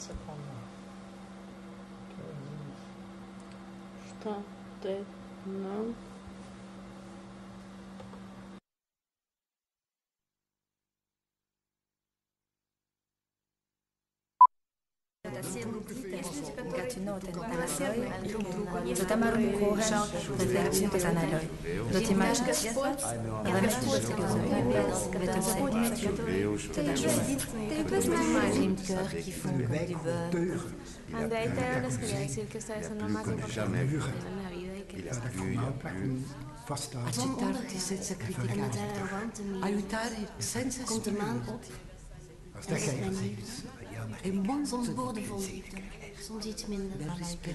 secondes. Что ты нам? Gatinuoten tänäsöi, Tamarukohen, reflektiota tänälöi, Dotimačkas, Lemestus Une cœur qui font comme du beurre. Ande ahí te les quería decir que ustedes son lo más importante en la vida y que les Accettare senza criticare, aiutare senza komt de maan op en is men niet. Soms boordevol liefde, soms iets minder,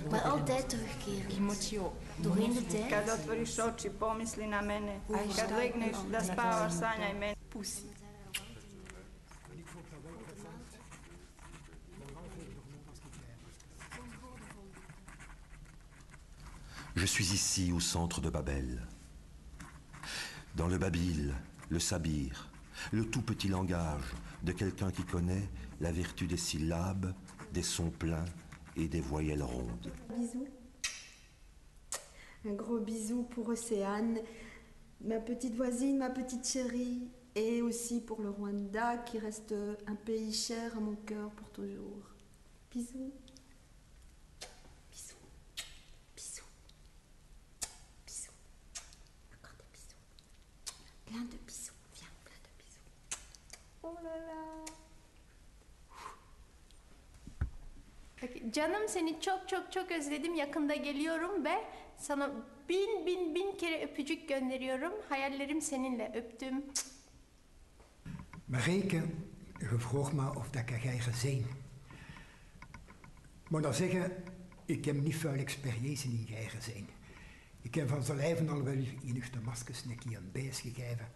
maar altijd terugkeren. Doorheen de tijd. Kad otvoriš oči, pomisli na mene. Kad legneš da spavaš, sanjaj mene. Pusi. Je suis ici au centre de Babel. Dans le babil, le sabir, le tout petit langage de quelqu'un qui connaît la vertu des syllabes, des sons pleins et des voyelles rondes. Bisous. Un gros bisou pour Océane, ma petite voisine, ma petite chérie, et aussi pour le Rwanda qui reste un pays cher à mon cœur pour toujours. Bisous. Bisous. Bisous. Bisous. Encore des bisous. Plein de bisous. Viens, plein de bisous. Oh là là. Canım seni çok çok çok özledim. Yakında geliyorum ve sana bin kere öpücük gönderiyorum. Hayallerim seninle. Öptüm. Marijke, je vroeg me of dat ik ga zijn. Ik moet dan zeggen, ik heb niet veel experiëntie in eigen zijn. Ik heb van zijn lijven al wel enigste maskers een keer een bijs gegeven.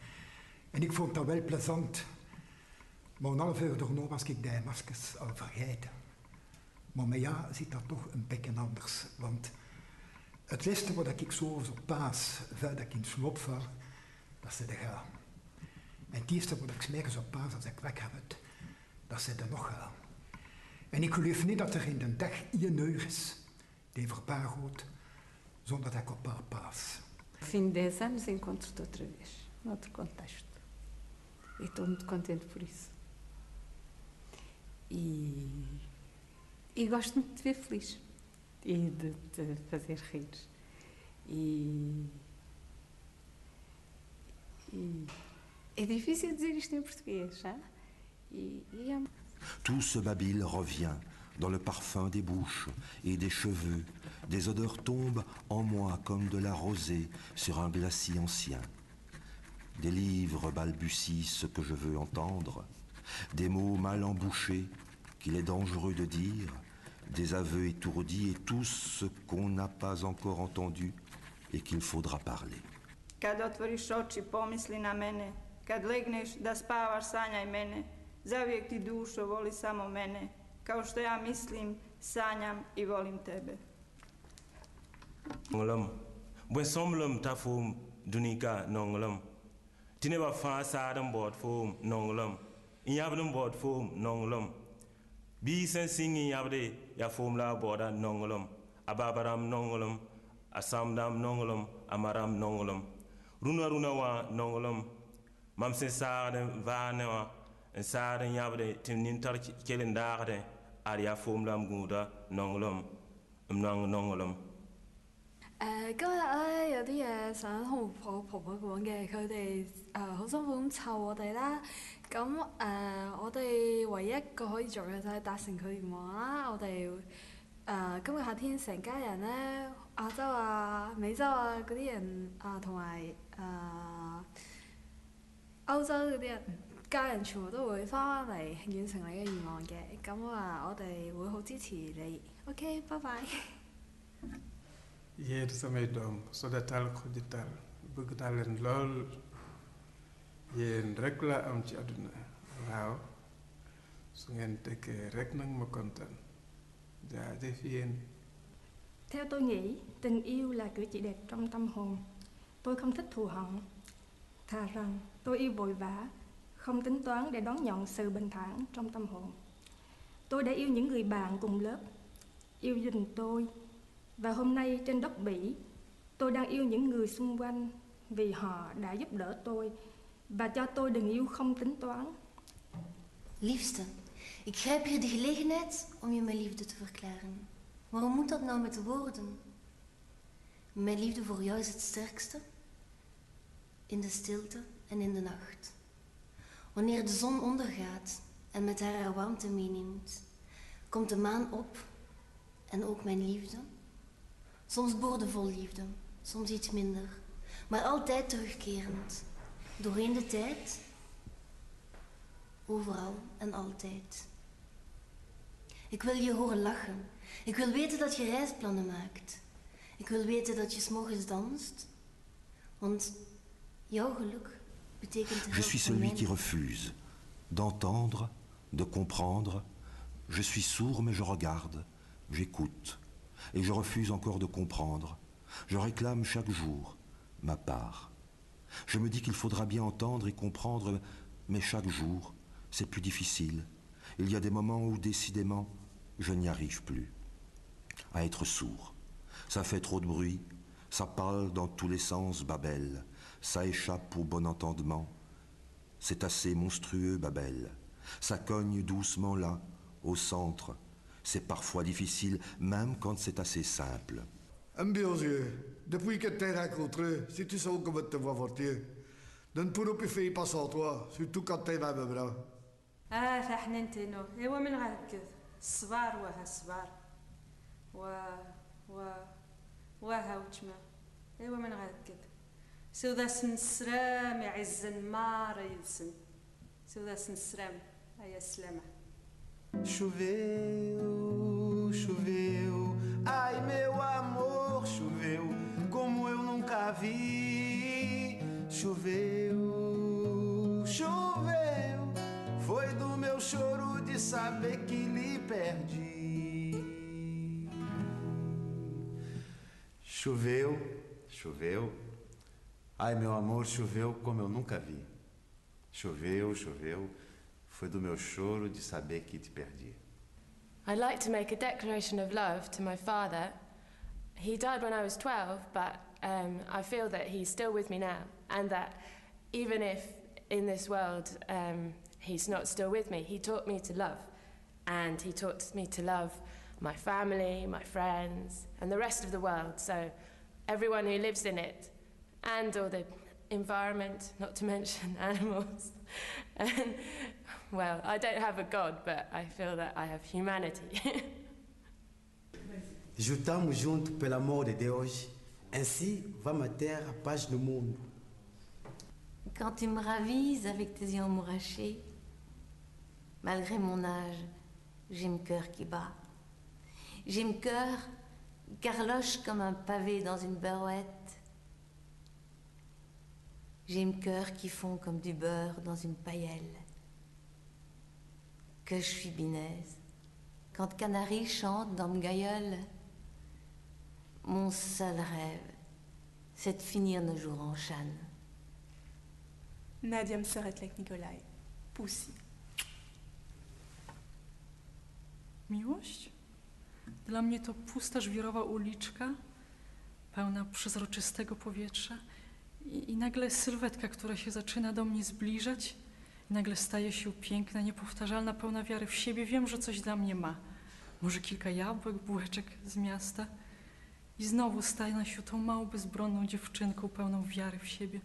En ik vond dat wel plezant. Maar een half uur daarna was ik die maskers al vergeten. Maar met ja zit dat toch een beetje anders. Want het laatste wat ik zo op paas, voordat ik in slaap val, dat ze er gaan. En het eerste wat ik 's morgens op paas als ik wakker word, dat ze er nog gaan. En ik geloof niet dat er in de dag 1 uur is die voorbij gaat zonder dat ik op haar paas. Fim de 10 anos encontro-te outra vez, noutro contexto. E estou muito contente por isso. E gosto muito de te ver feliz e de te fazer rir. É difícil dizer isto em português, hein? Tout ce babil revient dans le parfum des bouches et des cheveux. Des odeurs tombent en moi comme de la rosée sur un glacis ancien. Des livres balbutient ce que je veux entendre, des mots mal embouchés qu'il est dangereux de dire, des aveux étourdis et tout ce qu'on n'a pas encore entendu et qu'il faudra parler. Kad otvoriš oči, pomisli na mene. Kad legneš da spavaš, sanjaj mene. Zavijek ti dušo, voli samo mene. Kao što ja mislim, sanjam I volim tebe. Nonglam, buen somlum ta fum dunika nonglam. Tineba fa sadam bot fum nonglam. Inyabdum bot fum nonglam. Bi sen singing yabde ya fum la boda nonglam. Ababaram nonglam. Asamdam nonglam. Amaram nonglam. Runa wa nonglam. Mam sen saadem vaane wa. En saadem yabde tim nintar kelen daagde. Aria fum lam guda nonglam. Nonglam. 今日咧有啲嘢想同我婆婆講嘅，佢哋好辛苦咁湊我哋啦。咁我哋唯一一個可以做嘅就係達成佢願望啦。我哋今個夏天成家人咧，亞洲啊、美洲啊嗰啲人同埋歐洲嗰啲人家人全部都會翻嚟完成你嘅願望嘅。咁我哋會好支持你。OK， 拜拜。yéen samay doom Sodatal Xudital bëgg naa leen lool yéen rek laa am ci àdduna waaw su ngeen tekkee rek nag ma kontaan jaajëf yéen. Theo tôi nghĩ tình yêu là cử chỉ đẹp trong tâm hồn. Tôi không thích thù hận. Thà rằng tôi yêu vội vã, không tính toán để đón nhận sự bình thản trong tâm hồn. Tôi đã yêu những người bạn cùng lớp, yêu gia đình tôi. Và hôm nay trên đất Bỉ, tôi đang yêu những người xung quanh vì họ đã giúp đỡ tôi và cho tôi tình yêu không tính toán. Liefste, ik grijp hier de gelegenheid om je mijn liefde te verklaren. Waarom moet dat nou met woorden? Mijn liefde voor jou is het sterkste in de stilte en in de nacht. Wanneer de zon ondergaat en met haar warmte meeneemt, komt de maan op en ook mijn liefde. Soms boordevol liefde, soms iets minder, maar altijd terugkerend. Doorheen de tijd, overal en altijd. Ik wil je horen lachen. Ik wil weten dat je reisplannen maakt. Ik wil weten dat je 's morgens danst. Want jouw geluk betekent de Je helft suis van celui mijn qui refuse d'entendre, de comprendre. Je suis sourd mais je regarde, j'écoute. Et je refuse encore de comprendre. Je réclame chaque jour ma part. Je me dis qu'il faudra bien entendre et comprendre, mais chaque jour, c'est plus difficile. Il y a des moments où, décidément, je n'y arrive plus. À être sourd. Ça fait trop de bruit, ça parle dans tous les sens, Babel. Ça échappe au bon entendement. C'est assez monstrueux, Babel. Ça cogne doucement là, au centre. C'est parfois difficile, même quand c'est assez simple. Un beaux yeux, depuis que t'es rencontré, si tu sais comment te voir vortier, ne pourras plus faire passer à toi, surtout quand t'es dans mes bras. فحننتينو ايوا من غهكذ الصبار وها الصبار وها وتما ايوا من غهكذ سودا سنسرام يعز النار يلسن سودا سنسرام هيا السلامة. Choveu, choveu, ai meu amor, choveu como eu nunca vi. Choveu, choveu, foi do meu choro de saber que lhe perdi. Choveu, choveu, ai meu amor, choveu como eu nunca vi. Choveu, choveu, foi do meu choro de saber que te perdi. I'd like to make a declaration of love to my father. He died when I was 12, but I feel that he's still with me now, and that even if in this world he's not still with me, he taught me to love, and he taught me to love my family, my friends, and the rest of the world, so everyone who lives in it, and all the environment, not to mention animals. And, well, I don't have a God, but I feel that I have humanity. Juntamos junto pelo amor de Deus, ainsi va ma terre à paz no mundo. Quand tu me ravises avec tes yeux emmourachés, malgré mon âge, j'ai mon cœur qui bat. J'ai mon cœur garloche comme un pavé dans une berouette. J'ai mon cœur qui fond comme du beurre dans une paillelle. Que je suis binaise. Quand Canary chante dans mon gailleul, mon seul rêve, c'est de finir nos jours en chane. Nadia Mseretlek Nikolaj, Pussy. Miłość? Dla mnie to pusta, żwirowa uliczka, pełna przezroczystego powietrza i nagle sylwetka, która się zaczyna do mnie zbliżać i nagle staje się piękna, niepowtarzalna, pełna wiary w siebie. Wiem, że coś dla mnie ma. Może kilka jabłek, bułeczek z miasta i znowu stanę się tą małą, bezbronną dziewczynką, pełną wiary w siebie.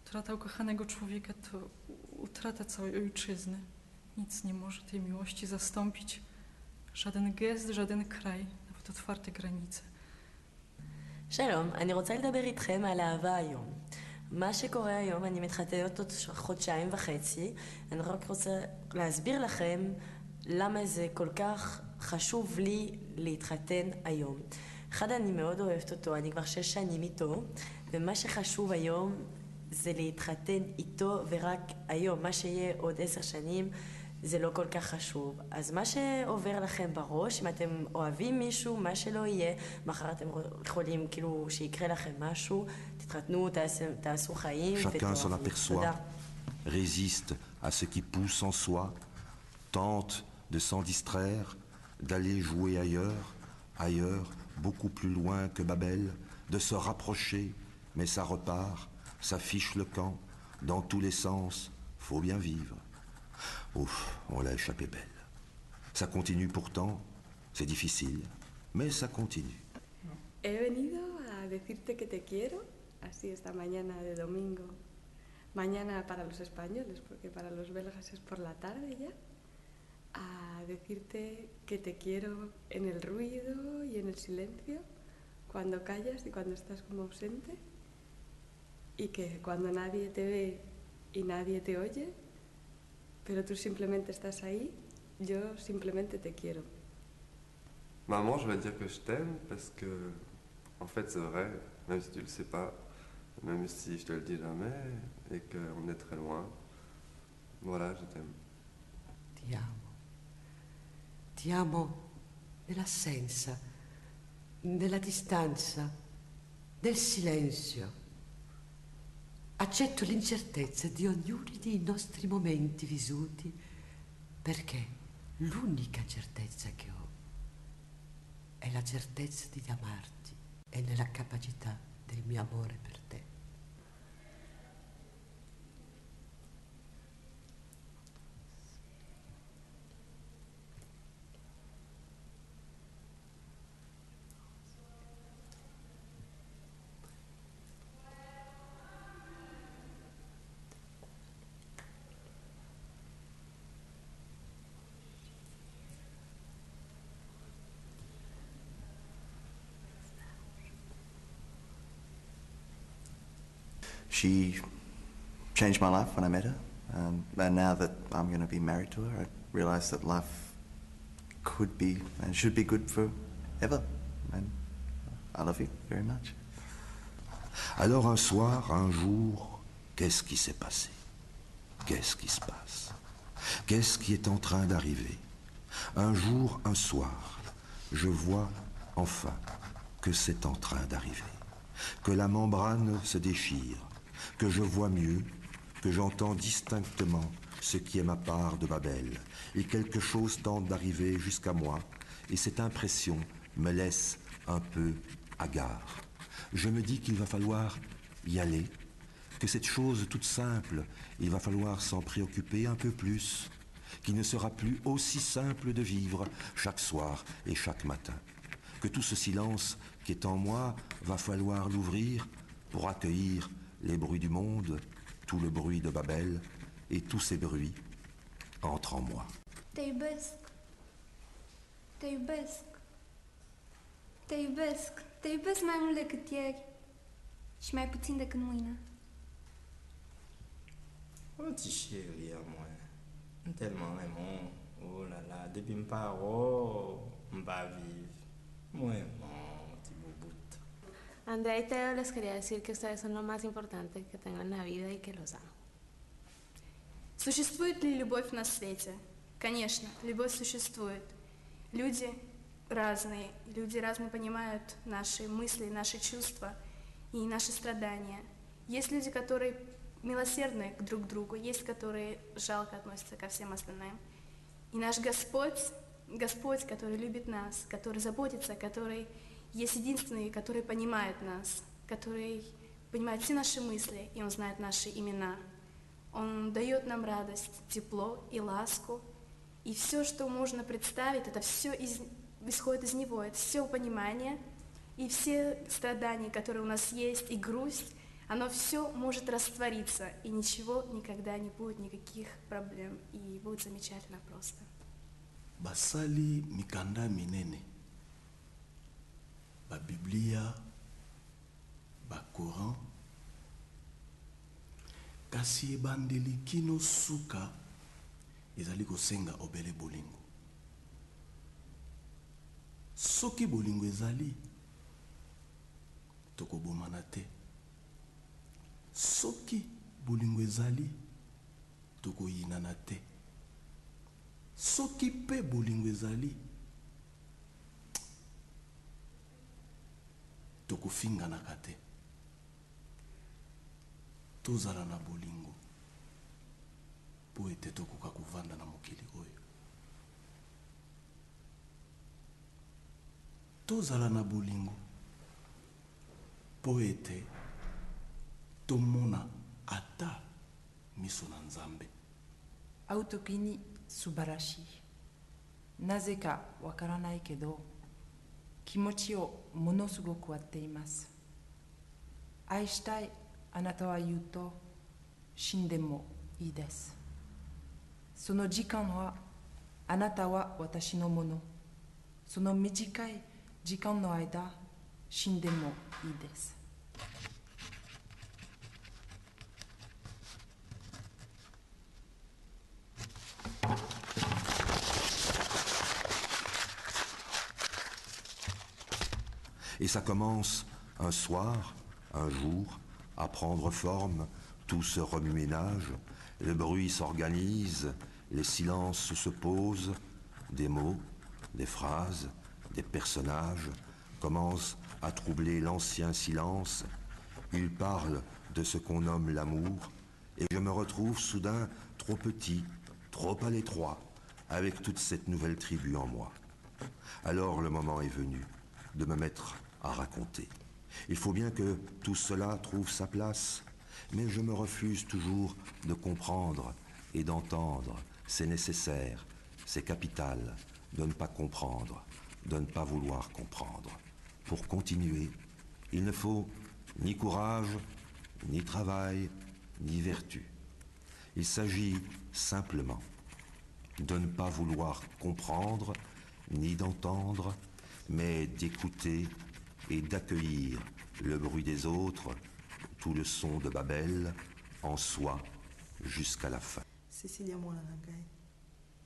Utrata ukochanego człowieka to utrata całej ojczyzny. Nic nie może tej miłości zastąpić. żaden gest, żaden kraj, nawet otwarte granice. שלום, אני רוצה לדבר איתכם על אהבה היום. מה שקורה היום, אני מתחתנת עוד חודשיים וחצי, אני רק רוצה להסביר לכם למה זה כל כך חשוב לי להתחתן היום. אחד, אני מאוד אוהבת אותו, אני כבר 6 שנים איתו, ומה שחשוב היום זה להתחתן איתו ורק היום. מה שיהיה עוד 10 שנים זה לא כל כך חשוב. אז מה שעובר לכם בראש, אם אתם אוהבים מישהו, מה שלא יהיה, מחר אתם יכולים כאילו שיקרה לכם משהו, תתחתנו, תעשו חיים ותאהבו. Chacun s'en aperçoit, résiste à ce qui pousse en soi, tente de s'en distraire, d'aller jouer ailleurs, ailleurs, beaucoup plus loin que Babel, de se rapprocher, mais ça repart, ça fiche le camp, dans tous les sens, faut bien vivre. Ouf, on l'a échappé belle. Ça continue pourtant, c'est difficile, mais ça continue. He venido a decirte que te quiero, así esta mañana de domingo. Mañana para los españoles, porque para los belgas es por la tarde ya. A decirte que te quiero en el ruido y en el silencio, cuando callas y cuando estás como ausente, y que cuando nadie te ve y nadie te oye, pero tú simplemente estás ahí, yo simplemente te quiero. Maman, je vais dire que je t'aime parce que, en fait, c'est vrai, même si tu le sais pas, même si je te le dis jamais et qu'on est très loin. Voilà, je t'aime. Ti amo. Ti amo nell'assenza, nella distanza, nel silenzio. Accetto l'incertezza di ognuno dei nostri momenti vissuti perché l'unica certezza che ho è la certezza di amarti e nella capacità del mio amore per te. She changed my life when I met her, and now that I'm going to be married to her, I realise that life could be and should be good forever, and I love you very much. Alors un soir, un jour, qu'est-ce qui s'est passé? Qu'est-ce qui se passe? Qu'est-ce qui est en train d'arriver? Un jour, un soir, je vois enfin que c'est en train d'arriver, que la membrane se déchire, que je vois mieux, que j'entends distinctement ce qui est ma part de Babel, et quelque chose tente d'arriver jusqu'à moi, et cette impression me laisse un peu hagard. Je me dis qu'il va falloir y aller, que cette chose toute simple, il va falloir s'en préoccuper un peu plus, qu'il ne sera plus aussi simple de vivre chaque soir et chaque matin, que tout ce silence qui est en moi, va falloir l'ouvrir pour accueillir les bruits du monde, tout le bruit de Babel, et tous ces bruits entrent en moi. Te iubesc. Te iubesc. Te iubesc. Te iubesc mai mult decât ieri și mai puțin decât mâine. Oh, ti chérie à moi. Tellement aimant. Oh là là, depuis me paro, m'pa vivre. Moi, Andrea y Teo, les quería decir que ustedes son lo más importante que tengo en la vida y que los amo. Существует ли любовь на свете? Конечно, любовь существует. Люди разные понимают наши мысли, наши чувства и наши страдания. Есть люди, которые милосердны друг к другу, есть, которые жалко относятся ко всем остальным. И наш Господь, который любит нас, который заботится, который есть единственный, который понимает нас, который понимает все наши мысли, и Он знает наши имена. Он дает нам радость, тепло и ласку. И все, что можно представить, это все исходит из Него. Это все понимание, и все страдания, которые у нас есть, и грусть, оно все может раствориться, и ничего никогда не будет, никаких проблем, и будет замечательно просто. Basali mikanda minene. Ba Biblia, ba Coran, kasi ebandeli kino suka ezali kosenga obele bolingo. Soki bolingo ezali, tokobomana te. Soki bolingo ezali, tokoyinana te. Soki pe bolingo ezali, tokofinganaka te. Tozala na bolingo po ete tokoka kovanda na mokili oyo. tozala na bolingo po ete tomona ata miso na Nzambe. Autoki subarashi. Nazeka wakaranai kedo kimochi o monosugoku watteimasu. Aishitai anata wa iu to shinde mo ii desu. Sono jikan wa anata wa watashi no mono. Sono mijikai jikan no aida shinde mo ii desu. Et ça commence un soir, un jour, à prendre forme, tout se remue-ménage, le bruit s'organise, les silences se posent, des mots, des phrases, des personnages commencent à troubler l'ancien silence. Ils parlent de ce qu'on nomme l'amour, et je me retrouve soudain trop petit, trop à l'étroit, avec toute cette nouvelle tribu en moi. Alors le moment est venu de me mettre à raconter. Il faut bien que tout cela trouve sa place, mais je me refuse toujours de comprendre et d'entendre. C'est nécessaire, c'est capital de ne pas comprendre, de ne pas vouloir comprendre. Pour continuer, il ne faut ni courage, ni travail, ni vertu. Il s'agit simplement de ne pas vouloir comprendre, ni d'entendre, mais d'écouter et d'accueillir le bruit des autres, tout le son de Babel, en soi, jusqu'à la fin. Cecilia mwana na ngai,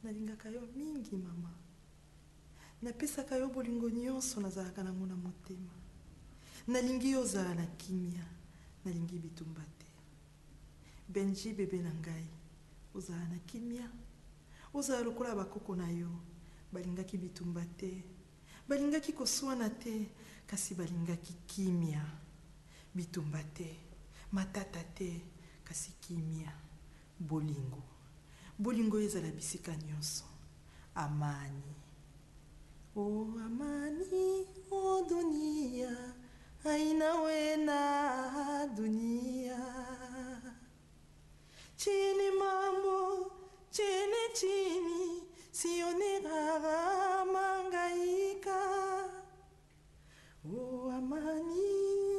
nalingaka yo mingi mama. Napesaka yo bolingo nyonso nazalaka nango na motema. Nalingi yo ozala na kimia, nalingi bitumba te. Benji bebe na ngai, ozala na kimia, ozala lokola bakoko na yo, balingaki bitumba te, balingaki koswana te, kasi balingaki kimia. Bitumba te, matata te, kasi kimia. Bolingo. Bolingo ezala bisika nyonso. Amani. Oh amani, oh dunia, aina wena dunia. Chini mambo, chini, sione rara mangaika. Oh amani,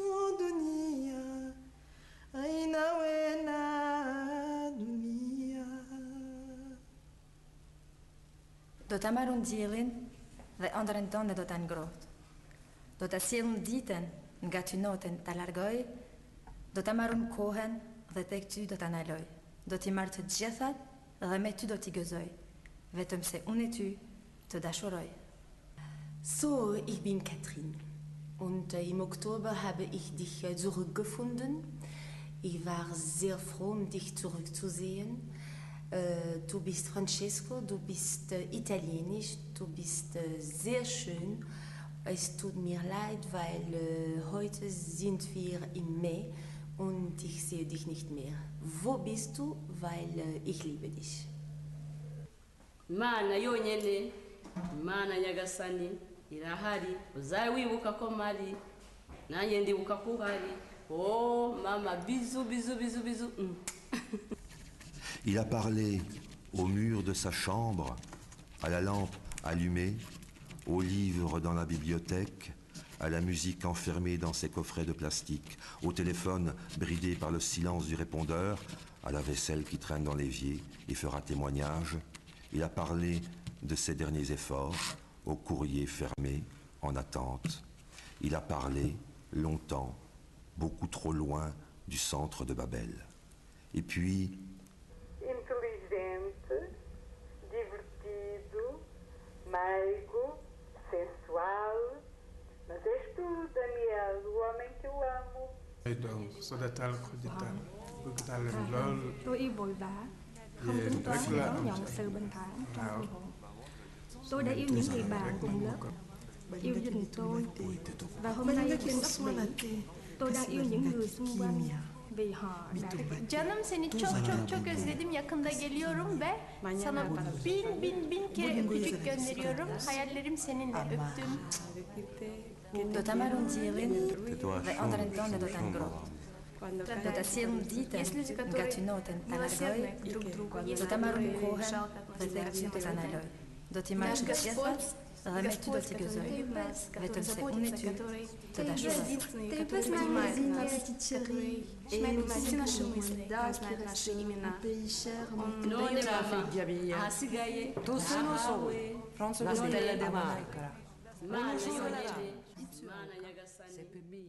oh dunia, aina wena dunia. Dotamarun dielin, de anderen tonde dotan groot. Dotasilun diten, ngatunoten talargoi, dotamarun kohen, de tektu dotanaloi. Dotimart jethat, remetu dotigozoi. Vetum se unetu, te dashoroi. So, ich bin Katrin. Und im Oktober habe ich dich zurückgefunden. Ich war sehr froh, dich zurückzusehen. Du bist Francesco, du bist italienisch, du bist sehr schön. Es tut mir leid, weil heute sind wir im Mai und ich sehe dich nicht mehr. Wo bist du? Weil ich liebe dich. Mana yonyene, Mana nyagasani, irahari, uzaye wibuka ko mari, nanjye ndibuka ko uhari. Oh mama, bisous, bisous, bisous, bisous. Il a parlé au mur de sa chambre, à la lampe allumée, aux livres dans la bibliothèque, à la musique enfermée dans ses coffrets de plastique, au téléphone bridé par le silence du répondeur, à la vaisselle qui traîne dans l'évier et fera témoignage. Il a parlé de ses derniers efforts, au courrier fermé, en attente. Il a parlé longtemps, beaucoup trop loin du centre de Babel. Et puis... Inteligente, divertido, meigo, sensual, mas és tu, Daniel, o homem que eu amo. Donc, Sodatal Khodital, bëgg naa leen lool. Tôi yêu vội vã, không tính toán để đón nhận sự bình thản trong tâm hồn. Tôi đã yêu những người bạn cùng lớp, yêu dình tôi. Và hôm nay trên đất Mỹ, tôi đang yêu những người xung quanh vì họ đã... Canım seni çok özledim. Yakında geliyorum ve sana bin kere öpücük gönderiyorum. Hayallerim seninle. Öptüm. Dotamarun dielin, the onderenton de dotan grot. Dotacielum diten, gatunoten talargoi, dotamarun kohen, the tercium dotanaloi. Dotimarun tiesvat, remetu dotigozoi. Vetul se unitu, todashuvas. Ты познала нас теперь. Шмайпути наши мысли, знает наши имена. Он дает Franzo La Gosselin stella de a mare. Monaikara. Mana nyagasani. Seppe mia.